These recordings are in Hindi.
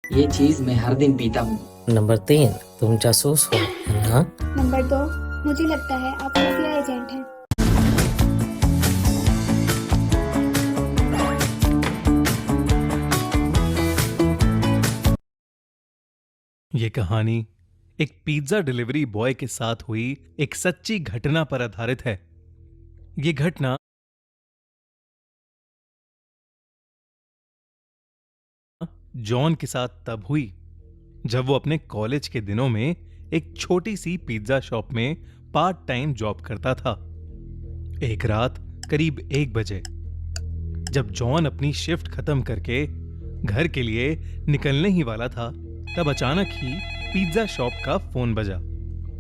ये चीज मैं हर दिन पीता हूँ। नंबर 3, तुम जासूस हो, है ना? नंबर 2, मुझे लगता है आप खुफिया एजेंट हैं। ये कहानी एक पिज्जा डिलीवरी बॉय के साथ हुई एक सच्ची घटना पर आधारित है। ये घटना जॉन के साथ तब हुई जब वो अपने कॉलेज के दिनों में एक छोटी सी पिज्जा शॉप में पार्ट टाइम जॉब करता था। एक रात करीब 1 बजे जब जॉन अपनी शिफ्ट खत्म करके घर के लिए निकलने ही वाला था, तब अचानक ही पिज्जा शॉप का फोन बजा।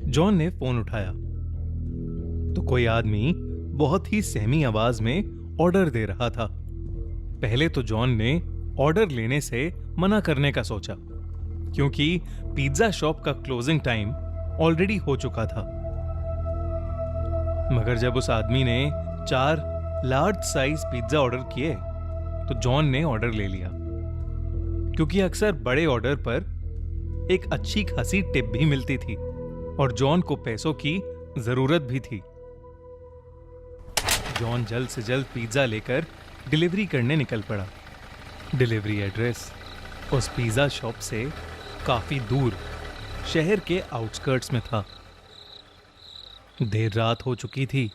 जॉन ने फोन उठाया तो कोई आदमी बहुत ही सहमी आवाज में ऑर्डर दे रहा था। पहले तो जॉन ने ऑर्डर लेने से मना करने का सोचा, क्योंकि पिज्जा शॉप का क्लोजिंग टाइम ऑलरेडी हो चुका था। मगर जब उस आदमी ने 4 लार्ज साइज पिज्जा ऑर्डर किए तो जॉन ने ऑर्डर ले लिया, क्योंकि अक्सर बड़े ऑर्डर पर एक अच्छी खासी टिप भी मिलती थी और जॉन को पैसों की जरूरत भी थी। जॉन जल्द से जल्द पिज्जा लेकर डिलीवरी करने निकल पड़ा। डिलीवरी एड्रेस उस पिज्जा शॉप से काफी दूर शहर के आउटस्कर्ट्स में था। देर रात हो चुकी थी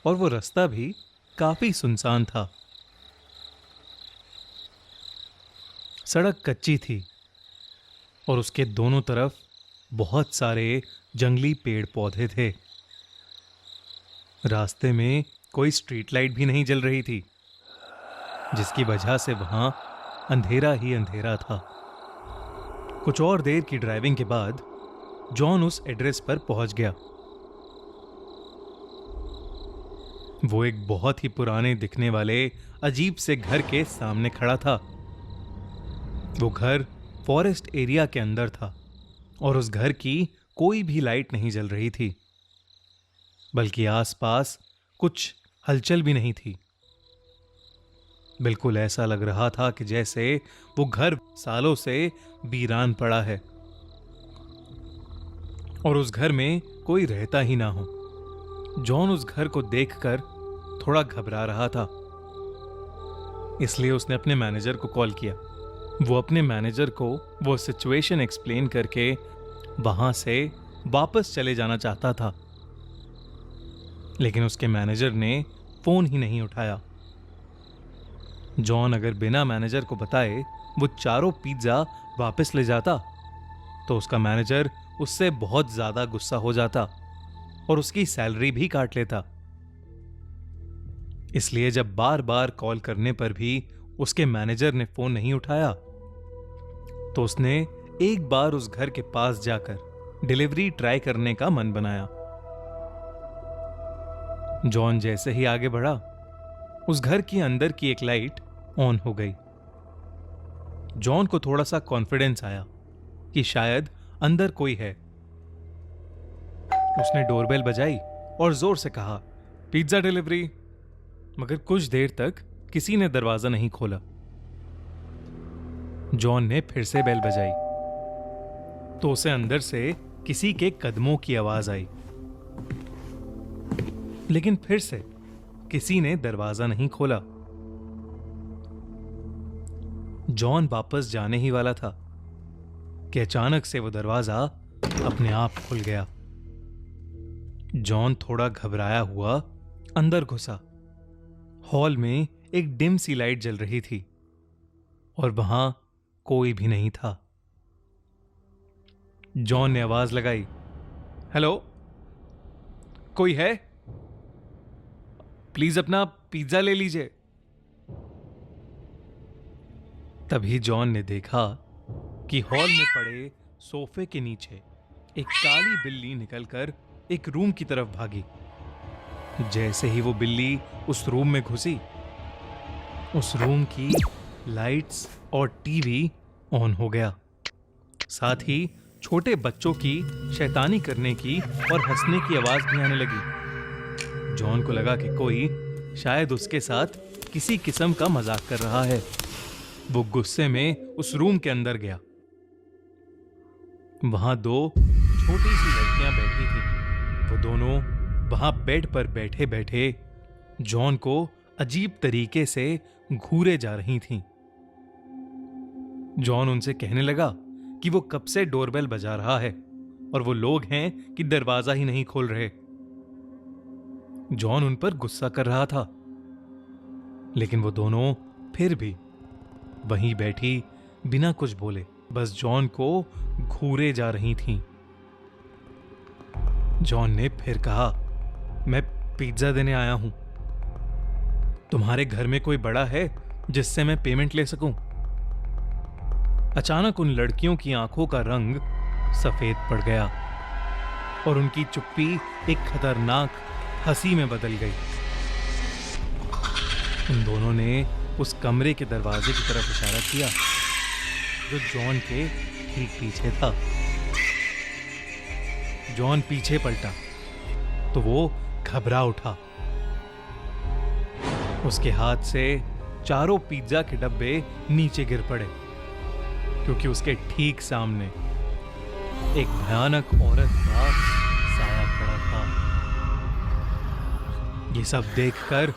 और वो रास्ता भी काफी सुनसान था। सड़क कच्ची थी और उसके दोनों तरफ बहुत सारे जंगली पेड़ पौधे थे। रास्ते में कोई स्ट्रीट लाइट भी नहीं जल रही थी, जिसकी वजह से वहां अंधेरा ही अंधेरा था। कुछ और देर की ड्राइविंग के बाद जॉन उस एड्रेस पर पहुंच गया। वो एक बहुत ही पुराने दिखने वाले अजीब से घर के सामने खड़ा था। वो घर फॉरेस्ट एरिया के अंदर था और उस घर की कोई भी लाइट नहीं जल रही थी, बल्कि आसपास कुछ हलचल भी नहीं थी। बिल्कुल ऐसा लग रहा था कि जैसे वो घर सालों से वीरान पड़ा है और उस घर में कोई रहता ही ना हो। जॉन उस घर को देखकर थोड़ा घबरा रहा था, इसलिए उसने अपने मैनेजर को कॉल किया। वो अपने मैनेजर को वो सिचुएशन एक्सप्लेन करके वहां से वापस चले जाना चाहता था, लेकिन उसके मैनेजर ने फोन ही नहीं उठाया। जॉन अगर बिना मैनेजर को बताए वो चारों पिज्जा वापस ले जाता तो उसका मैनेजर उससे बहुत ज्यादा गुस्सा हो जाता और उसकी सैलरी भी काट लेता। इसलिए जब बार बार कॉल करने पर भी उसके मैनेजर ने फोन नहीं उठाया तो उसने एक बार उस घर के पास जाकर डिलीवरी ट्राई करने का मन बनाया। जॉन जैसे ही आगे बढ़ा, उस घर के अंदर की एक लाइट ऑन हो गई। जॉन को थोड़ा सा कॉन्फिडेंस आया कि शायद अंदर कोई है। उसने डोरबेल बजाई और जोर से कहा, पिज्जा डिलीवरी। मगर कुछ देर तक किसी ने दरवाजा नहीं खोला। जॉन ने फिर से बेल बजाई तो उसे अंदर से किसी के कदमों की आवाज आई, लेकिन फिर से किसी ने दरवाजा नहीं खोला। जॉन वापस जाने ही वाला था कि अचानक से वो दरवाजा अपने आप खुल गया। जॉन थोड़ा घबराया हुआ अंदर घुसा। हॉल में एक डिम सी लाइट जल रही थी और वहां कोई भी नहीं था। जॉन ने आवाज लगाई, हेलो, कोई है? प्लीज अपना पिज्जा ले लीजिए। तभी जॉन ने देखा कि हॉल में पड़े सोफे के नीचे एक काली बिल्ली निकलकर एक रूम की तरफ भागी। जैसे ही वो बिल्ली उस रूम में घुसी, उस रूम की लाइट्स और टीवी ऑन हो गया। साथ ही छोटे बच्चों की शैतानी करने की और हंसने की आवाज भी आने लगी। जॉन को लगा कि कोई शायद उसके साथ किसी किस्म का मजाक कर रहा है। वो गुस्से में उस रूम के अंदर गया वहां दो छोटी सी लड़कियां बैठी थीं। वो दोनों वहां बेड पर बैठे बैठे जॉन को अजीब तरीके से घूरे जा रही थीं। जॉन उनसे कहने लगा कि वो कब से डोरबेल बजा रहा है और वो लोग हैं कि दरवाजा ही नहीं खोल रहे। जॉन उन पर गुस्सा कर रहा था, लेकिन वो दोनों फिर भी वहीं बैठी बिना कुछ बोले बस जॉन को घूरे जा रही थीं। जॉन ने फिर कहा, मैं पिज्जा देने आया हूं। तुम्हारे घर में कोई बड़ा है जिससे मैं पेमेंट ले सकूं? अचानक उन लड़कियों की आंखों का रंग सफेद पड़ गया और उनकी चुप्पी एक खतरनाक हंसी में बदल गई। उन दोनों ने उस कमरे के दरवाजे की तरफ इशारा किया जो जॉन के ठीक पीछे था। जॉन पीछे पलटा तो वो घबरा उठा। उसके हाथ से चारों पिज्जा के डब्बे नीचे गिर पड़े क्योंकि उसके ठीक सामने एक भयानक औरत का साया खड़ा था। ये सब देखकर